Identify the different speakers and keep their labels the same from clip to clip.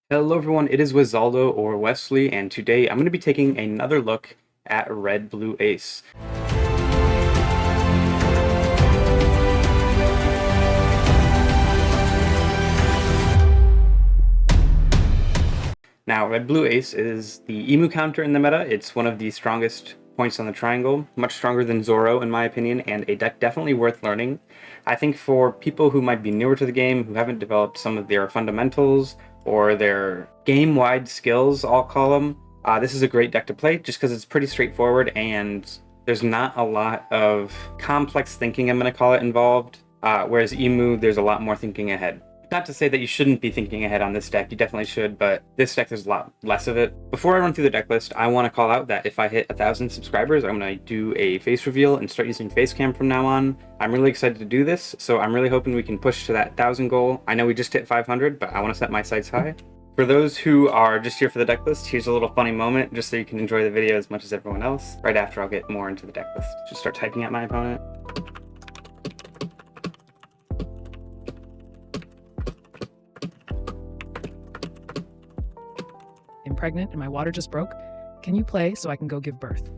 Speaker 1: Hello everyone, it is Wizaldo or Wesley, and today I'm going to be taking another look at Red Blue Ace. Now, Red Blue Ace is the emu counter in the meta. It's one of the strongest points on the triangle, much stronger than Zoro in my opinion, and a deck definitely worth learning. I think for people who might be newer to the game, who haven't developed some of their fundamentals or their game-wide skills, I'll call them, this is a great deck to play just because it's pretty straightforward and there's not a lot of complex thinking, I'm going to call it, involved. Whereas Emu, there's a lot more thinking ahead. Not to say that you shouldn't be thinking ahead on this deck, you definitely should, but this deck there's a lot less of it. Before I run through the deck list, I want to call out that if I hit 1,000 subscribers, I'm going to do a face reveal and start using Facecam from now on. I'm really excited to do this, so I'm really hoping we can push to that 1,000 goal. I know we just hit 500, but I want to set my sights high. For those who are just here for the deck list, here's a little funny moment just so you can enjoy the video as much as everyone else. Right after I'll get more into the deck list. Just start typing at my opponent.
Speaker 2: I'm pregnant and my water just broke. Can you play so I can go give birth?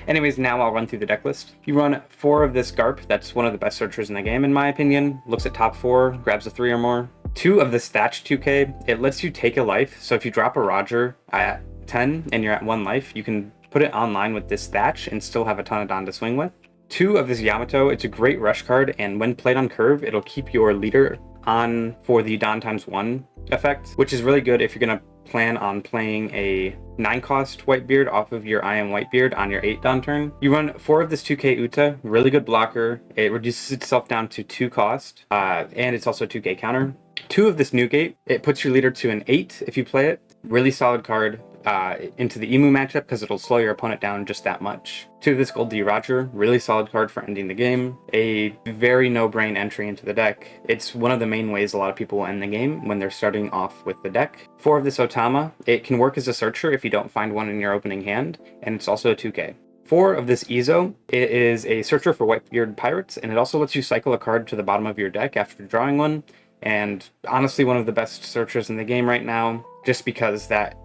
Speaker 1: Anyways, now I'll run through the deck list. You run 4 of this Garp, that's one of the best searchers in the game in my opinion. Looks at top 4, grabs a 3 or more. 2 of this Thatch 2k, it lets you take a life, so if you drop a Roger at 10 and you're at 1 life, you can put it online with this Thatch and still have a ton of Don to swing with. 2 of this Yamato, it's a great rush card, and when played on curve, it'll keep your leader on for the Don ×1 effect, which is really good if you're going to plan on playing a 9-cost Whitebeard off of your I Am Whitebeard on your 8 Don turn. You run 4 of this 2k Uta, really good blocker. It reduces itself down to 2 cost, and it's also a 2k counter. 2 of this Newgate, it puts your leader to an 8 if you play it. Really solid card into the Emu matchup because it'll slow your opponent down just that much. 2 of this Gold D Roger, really solid card for ending the game. A very no-brain entry into the deck. It's one of the main ways a lot of people will end the game when they're starting off with the deck. 4 of this Otama, it can work as a searcher if you don't find one in your opening hand, and it's also a 2k. 4 of this Ezo, it is a searcher for Whitebeard Pirates, and it also lets you cycle a card to the bottom of your deck after drawing one, and honestly one of the best searchers in the game right now, just because that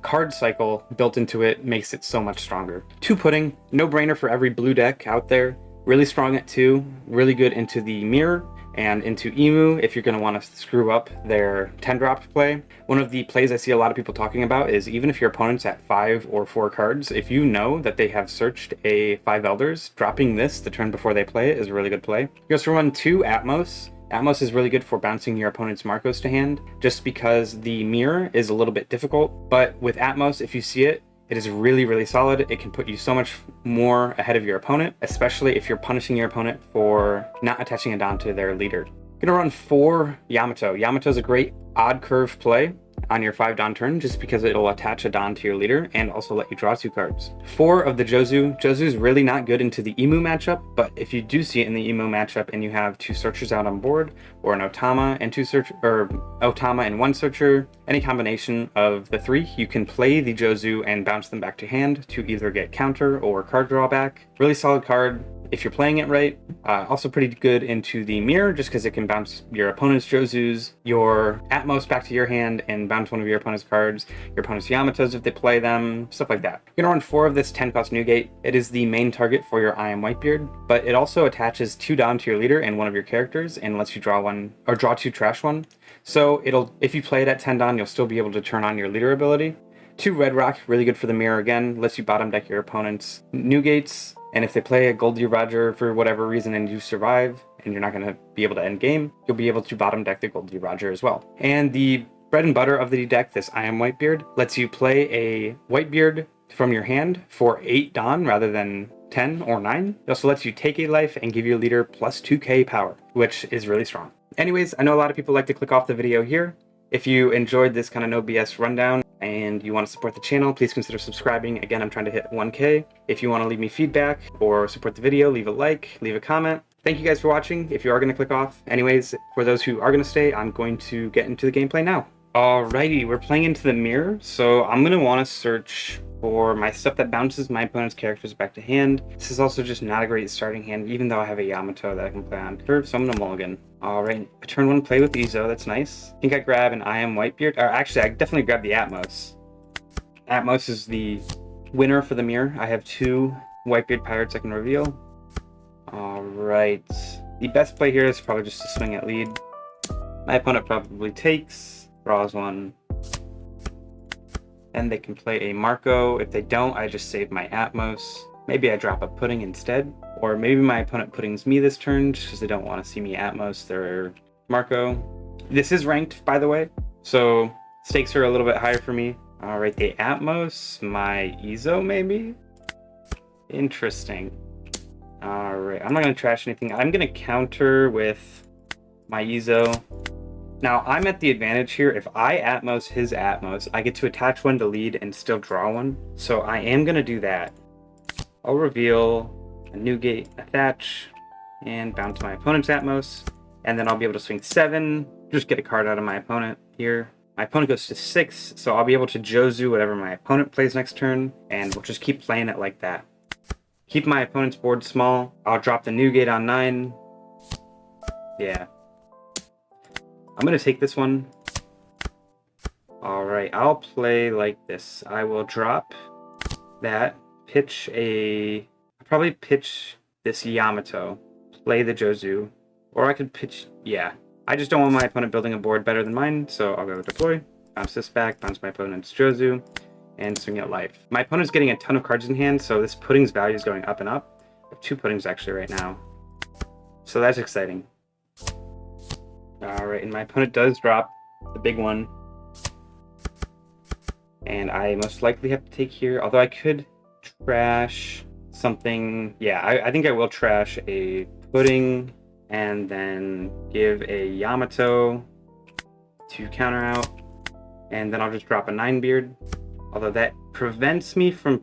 Speaker 1: card cycle built into it makes it so much stronger. 2 Pudding, no-brainer for every blue deck out there. Really strong at 2, really good into the mirror, and into Emu if you're going to want to screw up their 10-drop play. One of the plays I see a lot of people talking about is even if your opponent's at 5 or 4 cards, if you know that they have searched a 5 Elders, dropping this the turn before they play it is a really good play. You also run 2 Atmos. Atmos is really good for bouncing your opponent's Marcos to hand, just because the mirror is a little bit difficult, but with Atmos, if you see it, it is really, really solid. It can put you so much more ahead of your opponent, especially if you're punishing your opponent for not attaching a Don to their leader. I'm gonna run 4 Yamato. Yamato is a great odd curve play on your 5 Don turn, just because it'll attach a Don to your leader and also let you draw 2 cards. 4 of the Jozu. Jozu's really not good into the Emu matchup, but if you do see it in the Emu matchup and you have 2 searchers out on board, or an Otama and 2 Otama and 1 searcher, any combination of the 3, you can play the Jozu and bounce them back to hand to either get counter or card drawback. Really solid card if you're playing it right. Also pretty good into the mirror, just because it can bounce your opponent's Jozus, your Atmos back to your hand and bounce one of your opponent's cards, your opponent's Yamatos if they play them, stuff like that. You're gonna run 4 of this 10-cost Newgate. It is the main target for your I Am Whitebeard, but it also attaches 2 Don to your leader and one of your characters and lets you draw 1 or draw 2 trash 1. So if you play it at 10 Don, you'll still be able to turn on your leader ability. 2 Red Rock, really good for the mirror again, lets you bottom deck your opponent's Newgates. And if they play a Gold D Roger for whatever reason and you survive, and you're not going to be able to end game, you'll be able to bottom deck the Gold D Roger as well. And the bread and butter of the deck, this I Am Whitebeard, lets you play a Whitebeard from your hand for 8 Don rather than 10 or 9. It also lets you take a life and give your leader plus 2k power, which is really strong. Anyways, I know a lot of people like to click off the video here. If you enjoyed this kind of no BS rundown and you want to support the channel, please consider subscribing. Again, I'm trying to hit 1k. If you want to leave me feedback or support the video, leave a like, leave a comment. Thank you guys for watching if you are going to click off. Anyways, for those who are going to stay, I'm going to get into the gameplay now. Alrighty, we're playing into the mirror, so I'm gonna want to search for my stuff that bounces my opponent's characters back to hand. This is also just not a great starting hand, even though I have a Yamato that I can play on curve, so I'm gonna mulligan. Alright, turn 1 play with Izo, that's nice. I think I grab an I Am Whitebeard, or actually I definitely grab the Atmos. Atmos is the winner for the mirror. I have 2 Whitebeard Pirates I can reveal. Alright, the best play here is probably just to swing at lead. My opponent probably takes, draws 1, and they can play a Marco. If they don't, I just save my Atmos. Maybe I drop a Pudding instead, or maybe my opponent puddings me this turn just because they don't want to see me Atmos their Marco. This is ranked, by the way, so stakes are a little bit higher for me. Alright, they Atmos my Izo maybe? Interesting. Alright, I'm not going to trash anything. I'm going to counter with my Izo. Now, I'm at the advantage here. If I Atmos his Atmos, I get to attach 1 to lead and still draw 1. So I am going to do that. I'll reveal a new gate, a thatch, and bounce my opponent's Atmos. And then I'll be able to swing 7, just get a card out of my opponent here. My opponent goes to 6, so I'll be able to Jozu whatever my opponent plays next turn, and we'll just keep playing it like that. Keep my opponent's board small. I'll drop the new gate on 9. Yeah. I'm going to take this one. Alright, I'll play like this. I will drop that, I'll probably pitch this Yamato, play the Jozu, or I could pitch, yeah. I just don't want my opponent building a board better than mine, so I'll go deploy, bounce this back, bounce my opponent's Jozu, and swing at life. My opponent's getting a ton of cards in hand, so this pudding's value is going up and up. I have 2 puddings actually right now, so that's exciting. Alright, and my opponent does drop the big one. And I most likely have to take here, although I could trash something. Yeah, I think I will trash a pudding and then give a Yamato to counter out. And then I'll just drop a 9-beard. Although that prevents me from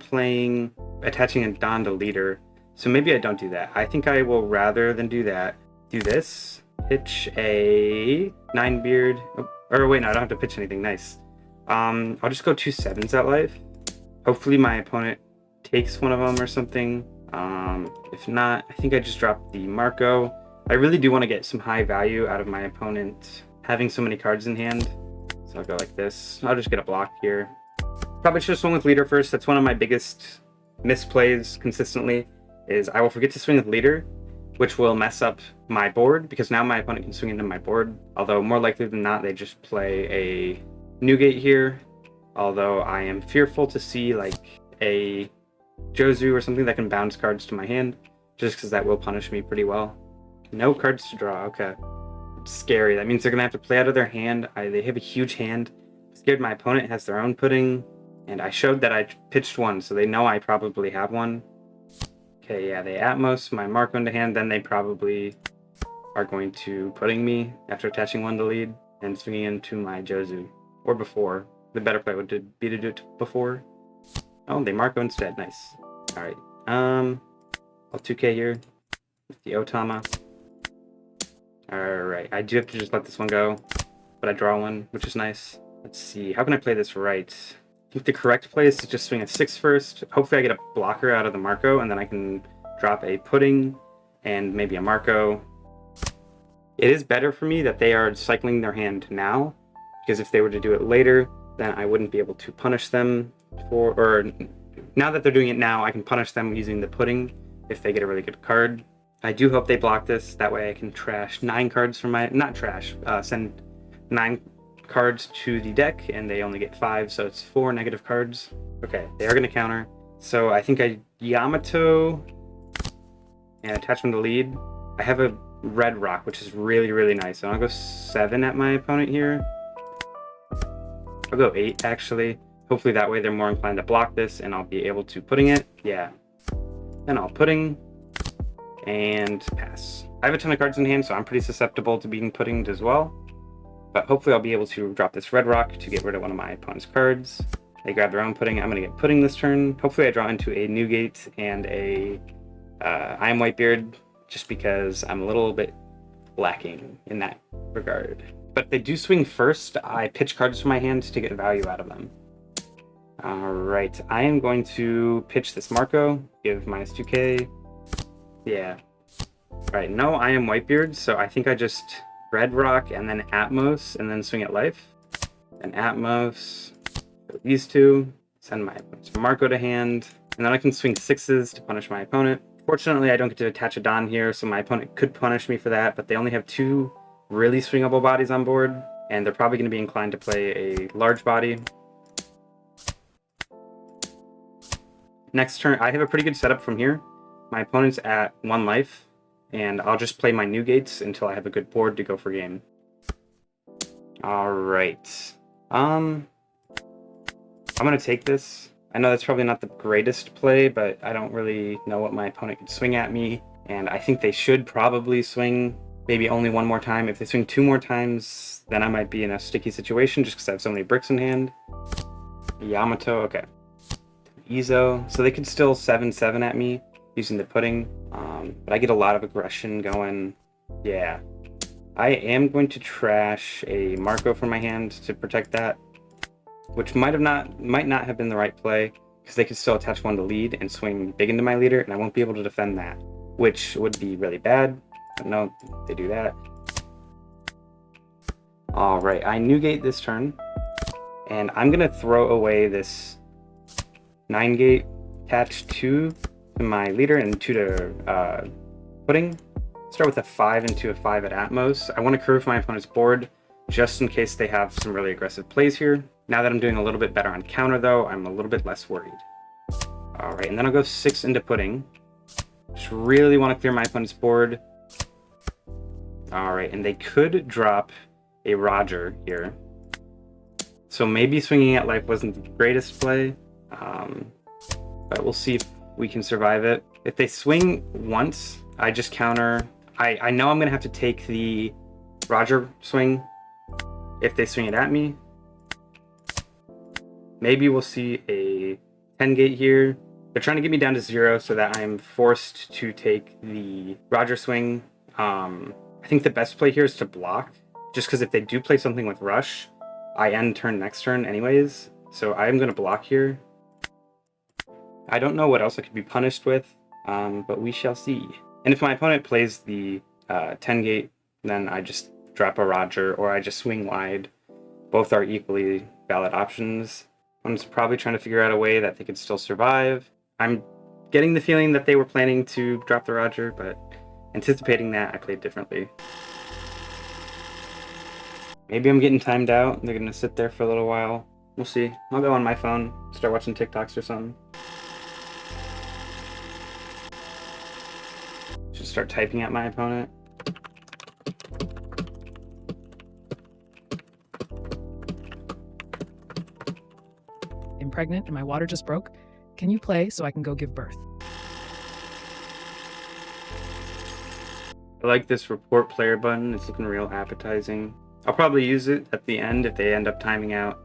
Speaker 1: attaching a Don to leader. So maybe I don't do that. I think I will, rather than do that, do this. Pitch a 9-beard. Oh, or wait, no, I don't have to pitch anything. Nice. I'll just go 2 7s at life. Hopefully my opponent takes one of them or something. If not, I think I just drop the Marco. I really do want to get some high value out of my opponent having so many cards in hand. So I'll go like this. I'll just get a block here. Probably should have swung with leader first. That's one of my biggest misplays consistently, is I will forget to swing with leader, which will mess up my board, because now my opponent can swing into my board. Although more likely than not, they just play a new gate here. Although I am fearful to see like a Jozu or something that can bounce cards to my hand, just because that will punish me pretty well. No cards to draw, okay. It's scary. That means they're gonna have to play out of their hand. They have a huge hand. I'm scared my opponent has their own pudding, and I showed that I pitched 1, so they know I probably have one. Okay, yeah, they Atmos my Marco into hand, then they probably are going to pudding me after attaching 1 to lead and swinging into my Jozu. Or before. The better play would be to do it before. Oh, they Marco instead. Nice. Alright. I'll 2k here with the Otama. Alright, I do have to just let this one go, but I draw 1, which is nice. Let's see, how can I play this right? I think the correct play is to just swing a 6 first. Hopefully I get a blocker out of the Marco, and then I can drop a pudding and maybe a Marco. It is better for me that they are cycling their hand now, because if they were to do it later, then I wouldn't be able to punish them or now that they're doing it now, I can punish them using the pudding if they get a really good card. I do hope they block this, that way I can trash 9 cards from send 9 cards to the deck, and they only get 5, so it's 4 negative cards. Okay, they are going to counter. So I think I Yamato and attach one to lead. I have a red rock, which is really, really nice. So I'll go 7 at my opponent here. I'll go 8, actually. Hopefully that way they're more inclined to block this, and I'll be able to pudding it. Yeah. Then I'll pudding and pass. I have a ton of cards in hand, so I'm pretty susceptible to being puddinged as well. But hopefully I'll be able to drop this red rock to get rid of one of my opponent's cards. They grab their own pudding. I'm going to get pudding this turn. Hopefully I draw into a new gate and a I Am Whitebeard, just because I'm a little bit lacking in that regard. But if they do swing first, I pitch cards from my hand to get value out of them. Alright, I am going to pitch this Marco, give minus 2k. Yeah. Alright, no, I am Whitebeard, so I think I just Red Rock and then Atmos and then swing at life. And Atmos, these two, send my Marco to hand, and then I can swing 6s to punish my opponent. Fortunately, I don't get to attach a Don here, so my opponent could punish me for that, but they only have 2 really swingable bodies on board, and they're probably going to be inclined to play a large body. Next turn, I have a pretty good setup from here. My opponent's at 1 life, and I'll just play my new gates until I have a good board to go for game. Alright. I'm going to take this. I know that's probably not the greatest play, but I don't really know what my opponent could swing at me, and I think they should probably swing maybe only 1 more time. If they swing 2 more times, then I might be in a sticky situation just because I have so many bricks in hand. Yamato, okay. Izo, so they could still 7-7 at me using the pudding, but I get a lot of aggression going. Yeah. I am going to trash a Marco from my hand to protect that, which might not have been the right play, because they could still attach 1 to lead and swing big into my leader, and I won't be able to defend that, which would be really bad. But no, they do that. Alright, I Newgate this turn, and I'm going to throw away this 9 gate, attach 2 to my leader and 2 to pudding. Start with a 5 into a 5 at Atmos. I want to curve my opponent's board just in case they have some really aggressive plays here. Now that I'm doing a little bit better on counter though, I'm a little bit less worried. Alright, and then I'll go 6 into pudding. Just really want to clear my opponent's board. Alright, and they could drop a Roger here. So maybe swinging at life wasn't the greatest play. But we'll see if we can survive it. If they swing once, I just counter. I know I'm going to have to take the Roger swing if they swing it at me. Maybe we'll see a 10 gate here. They're trying to get me down to 0 so that I'm forced to take the Roger swing. I think the best play here is to block, just because if they do play something with rush, I end turn next turn anyways. So I'm going to block here. I don't know what else I could be punished with, but we shall see. And if my opponent plays the 10 gate, then I just drop a Roger or I just swing wide. Both are equally valid options. I'm just probably trying to figure out a way that they could still survive. I'm getting the feeling that they were planning to drop the Roger, but anticipating that, I played differently. Maybe I'm getting timed out and they're going to sit there for a little while. We'll see. I'll go on my phone, start watching TikToks or something. Just start typing at my opponent.
Speaker 2: I'm pregnant and my water just broke. Can you play so I can go give birth?
Speaker 1: I like this report player button. It's looking real appetizing. I'll probably use it at the end if they end up timing out.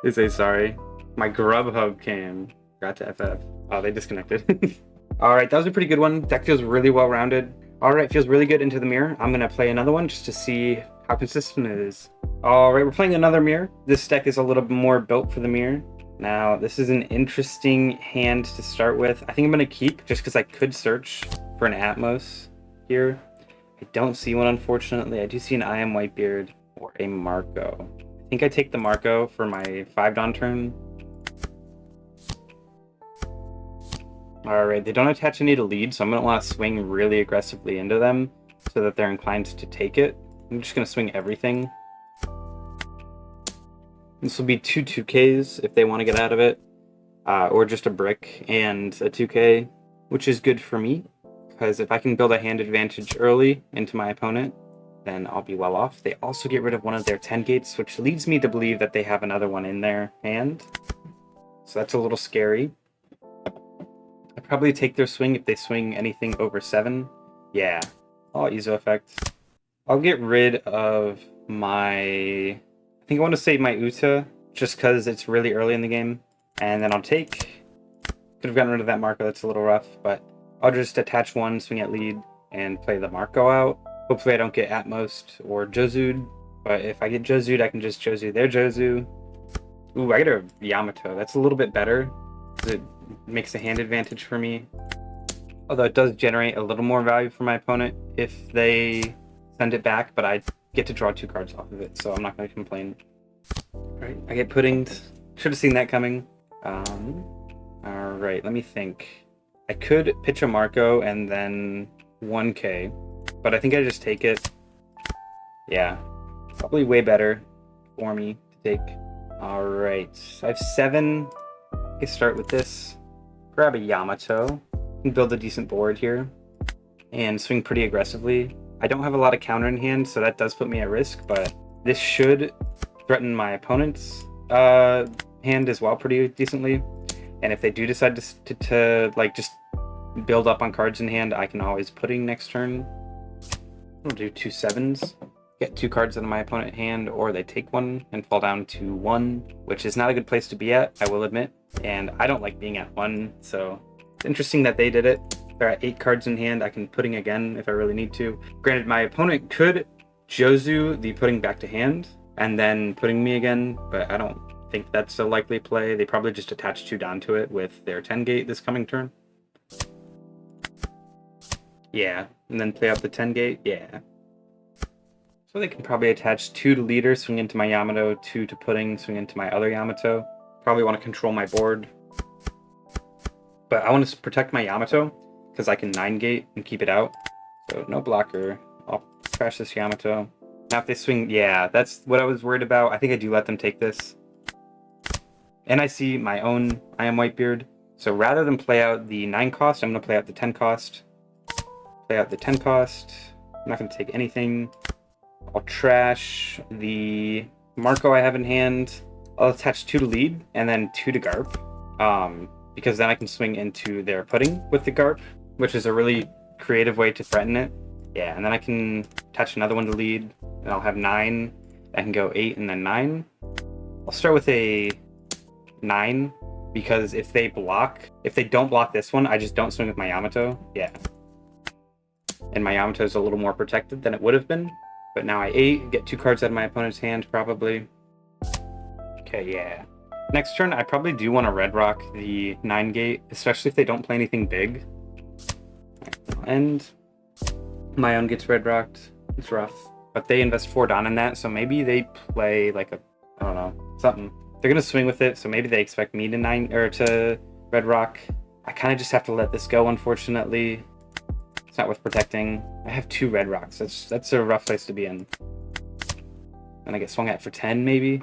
Speaker 1: They say sorry. My Grubhub came. Got to FF. Oh, they disconnected. Alright, that was a pretty good one. Deck feels really well rounded. Alright, feels really good into the mirror. I'm gonna play another one just to see how consistent it is. Alright, we're playing another mirror. This deck is a little bit more built for the mirror. Now, this is an interesting hand to start with. I think I'm gonna keep just because I could search for an Atmos here. I don't see one, unfortunately. I do see an I Am Whitebeard or a Marco. I think I take the Marco for my 5 Dawn turn. Alright, they don't attach any to lead, so I'm going to want to swing really aggressively into them so that they're inclined to take it. I'm just going to swing everything. This will be 2 2Ks if they want to get out of it, or just a brick and a 2K, which is good for me. Because if I can build a hand advantage early into my opponent, then I'll be well off. They also get rid of one of their 10 gates, which leads me to believe that they have another one in their hand. So that's a little scary. I'd probably take their swing if they swing anything over 7. Yeah, I'll Izo effect. I'll get rid of my... I think I want to save my Uta, just because it's really early in the game. And then I'll take... Could have gotten rid of that Marco, that's a little rough, but... I'll just attach 1, swing at lead, and play the Marco out. Hopefully I don't get Atmost or Jozu'd, but if I get Jozu'd, I can just Jozu their Jozu. Ooh, I get a Yamato. That's a little bit better, because it makes a hand advantage for me. Although it does generate a little more value for my opponent if they send it back, but I get to draw 2 cards off of it, so I'm not going to complain. Alright, I get puddinged. Should have seen that coming. Alright, let me think. I could pitch a Marco and then 1k, but I think I just take it. Yeah, probably way better for me to take. Alright, I have 7. I can start with this. Grab a Yamato. Can build a decent board here and swing pretty aggressively. I don't have a lot of counter in hand, so that does put me at risk, but this should threaten my opponent's hand as well pretty decently. And if they do decide to like just build up on cards in hand, I can always pudding next turn. I'll do 2 7s, get 2 cards out of my opponent's hand, or they take 1 and fall down to 1, which is not a good place to be at, I will admit. And I don't like being at 1, so it's interesting that they did it. They're at 8 cards in hand. I can pudding again if I really need to. Granted, my opponent could Jozu the pudding back to hand and then pudding me again, but I don't think that's a likely play. They probably just attach 2 Don to it with their 10 gate this coming turn. Yeah, and then play out the 10 gate. Yeah. So they can probably attach 2 to leader, swing into my Yamato, 2 to pudding, swing into my other Yamato. Probably want to control my board. But I want to protect my Yamato because I can 9 gate and keep it out. So no blocker. I'll crash this Yamato. Now if they swing, yeah, that's what I was worried about. I think I do let them take this. And I see my own I Am Whitebeard. So rather than play out the 9 cost, I'm going to play out the 10 cost. Play out the 10 cost. I'm not going to take anything. I'll trash the Marco I have in hand. I'll attach 2 to lead and then 2 to Garp. Because then I can swing into their pudding with the Garp, which is a really creative way to threaten it. Yeah, and then I can attach another one to lead, and I'll have 9. I can go 8 and then 9. I'll start with a 9, because if they don't block this one, I just don't swing with my Yamato. Yeah. And my Yamato is a little more protected than it would have been. But now I 8, get 2 cards out of my opponent's hand, probably. Okay, yeah. Next turn, I probably do want to red rock the 9 gate, especially if they don't play anything big. I'll end. My own gets red rocked. It's rough. But they invest 4 Don in that, so maybe they play like a, I don't know, something. They're going to swing with it, so maybe they expect me to red rock. I kind of just have to let this go, unfortunately. It's not worth protecting. I have 2 red rocks. That's a rough place to be in. And I get swung at for 10, maybe.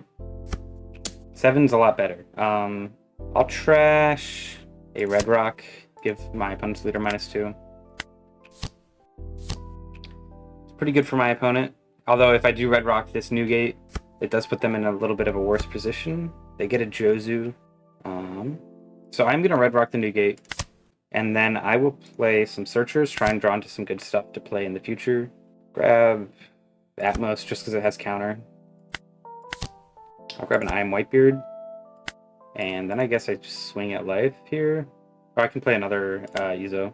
Speaker 1: 7's a lot better. I'll trash a red rock, give my opponent's leader -2. It's pretty good for my opponent. Although if I do red rock this new gate, it does put them in a little bit of a worse position. They get a Jozu. So I'm gonna red rock the new gate, and then I will play some searchers, try and draw into some good stuff to play in the future. Grab Atmos just because it has counter. I'll grab an I Am Whitebeard, and then I guess I just swing at life here. Or I can play another Izo.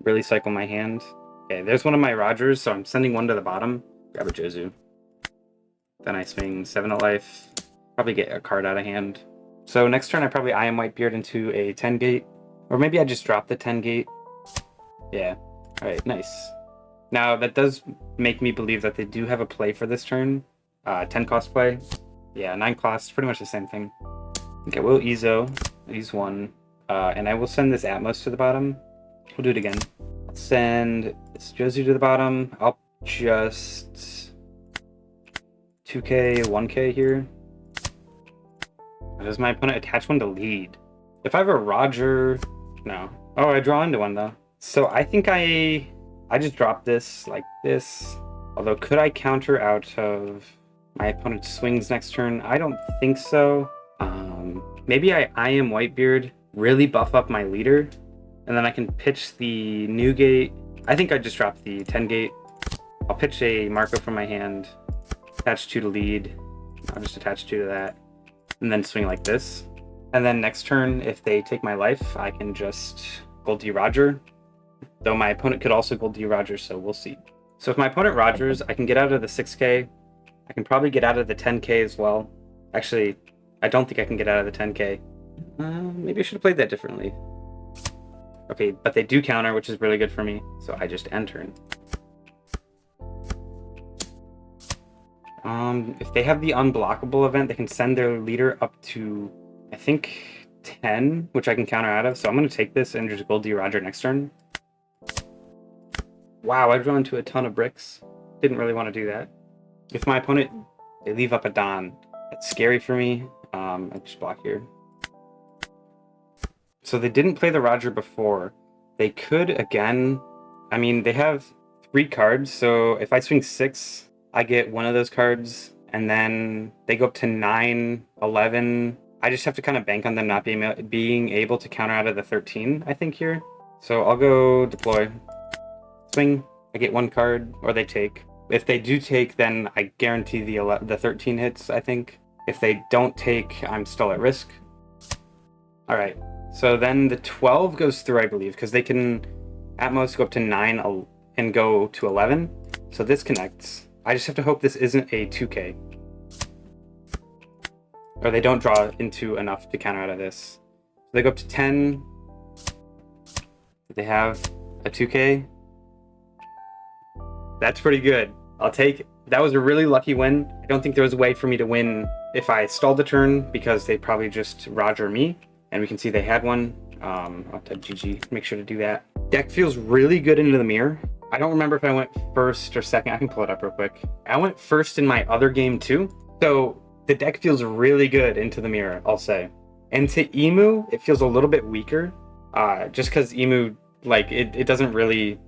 Speaker 1: Really cycle my hand. Okay, there's one of my Rogers, so I'm sending 1 to the bottom. Grab a Jozu. Then I swing 7 at life. Probably get a card out of hand. So next turn I probably I Am Whitebeard into a 10 gate. Or maybe I just drop the 10 gate. Yeah. Alright, nice. Now that does make me believe that they do have a play for this turn. 10 cost play. Yeah, 9 cost, pretty much the same thing. Okay, we'll Izo. Use 1. And I will send this Atmos to the bottom. We'll do it again. I'll send this Jozu to the bottom. I'll just 2k, 1k here. Does my opponent attach 1 to lead? If I have a Roger... No. Oh, I draw into 1 though. So I think I just drop this like this. Although, could I counter out of my opponent's swings next turn? I don't think so. Maybe I Am Whitebeard, really buff up my leader, and then I can pitch the new gate. I think I just drop the 10 gate. I'll pitch a Marco from my hand, attach 2 to lead. I'll just attach 2 to that, and then swing like this. And then next turn, if they take my life, I can just Gold D Roger. Though my opponent could also Gold D Roger, so we'll see. So if my opponent Rogers, I can get out of the 6k. I can probably get out of the 10k as well. Actually, I don't think I can get out of the 10k. Maybe I should have played that differently. Okay, but they do counter, which is really good for me. So I just end turn. If they have the unblockable event, they can send their leader up to, I think, 10, which I can counter out of. So I'm going to take this and just Gold D Roger next turn. Wow, I drew into a ton of bricks. Didn't really want to do that. If my opponent, they leave up a Don, that's scary for me. I just block here. So they didn't play the Roger before. They could again. I mean, they have 3 cards, so if I swing 6, I get one of those cards, and then they go up to 9, 11. I just have to kind of bank on them not being able to counter out of the 13, I think, here. So I'll go deploy. Swing, I get 1 card, or they take. If they do take, then I guarantee the 13 hits, I think. If they don't take, I'm still at risk. All right, so then the 12 goes through, I believe, because they can at most go up to 9 and go to 11. So this connects. I just have to hope this isn't a 2k. Or they don't draw into enough to counter out of this. So they go up to 10. They have a 2k. That's pretty good. I'll take. That was a really lucky win. I don't think there was a way for me to win if I stalled the turn, because they probably just Roger me. And we can see they had one. I'll type GG, make sure to do that. Deck feels really good into the mirror. I don't remember if I went first or second. I can pull it up real quick. I went first in my other game too. So the deck feels really good into the mirror, I'll say. And to Emu, it feels a little bit weaker. Just because Emu, like, it doesn't really...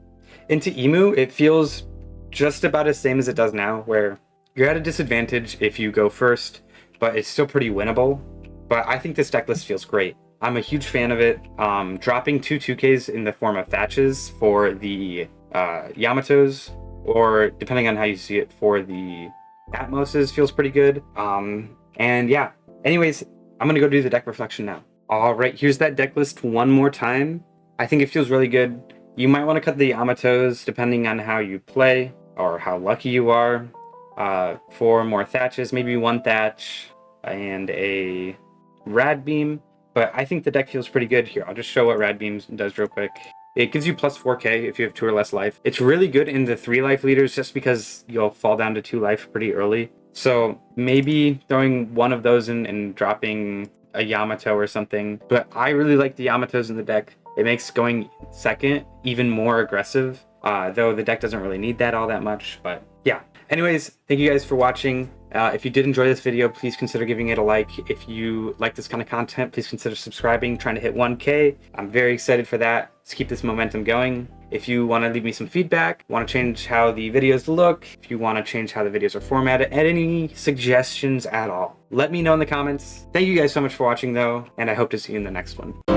Speaker 1: Into Emu, it feels just about as same as it does now, where you're at a disadvantage if you go first, but it's still pretty winnable. But I think this deck list feels great. I'm a huge fan of it. Dropping 2/2Ks in the form of Thatches for the Yamatos, or depending on how you see it, for the Atmoses feels pretty good. And yeah, anyways, I'm gonna go do the deck reflection now. All right, here's that deck list one more time. I think it feels really good. You might want to cut the Yamatos depending on how you play or how lucky you are. 4 more Thatches, maybe 1 Thatch and a Rad Beam. But I think the deck feels pretty good here. I'll just show what Rad Beam does real quick. It gives you plus 4k if you have 2 or less life. It's really good in the 3 life leaders just because you'll fall down to 2 life pretty early. So maybe throwing one of those in and dropping a Yamato or something. But I really like the Yamatos in the deck. It makes going second even more aggressive, though the deck doesn't really need that all that much. But yeah. Anyways, thank you guys for watching. If you did enjoy this video, please consider giving it a like. If you like this kind of content, please consider subscribing, trying to hit 1K. I'm very excited for that. Let's keep this momentum going. If you want to leave me some feedback, want to change how the videos look, if you want to change how the videos are formatted, and any suggestions at all, let me know in the comments. Thank you guys so much for watching though, and I hope to see you in the next one.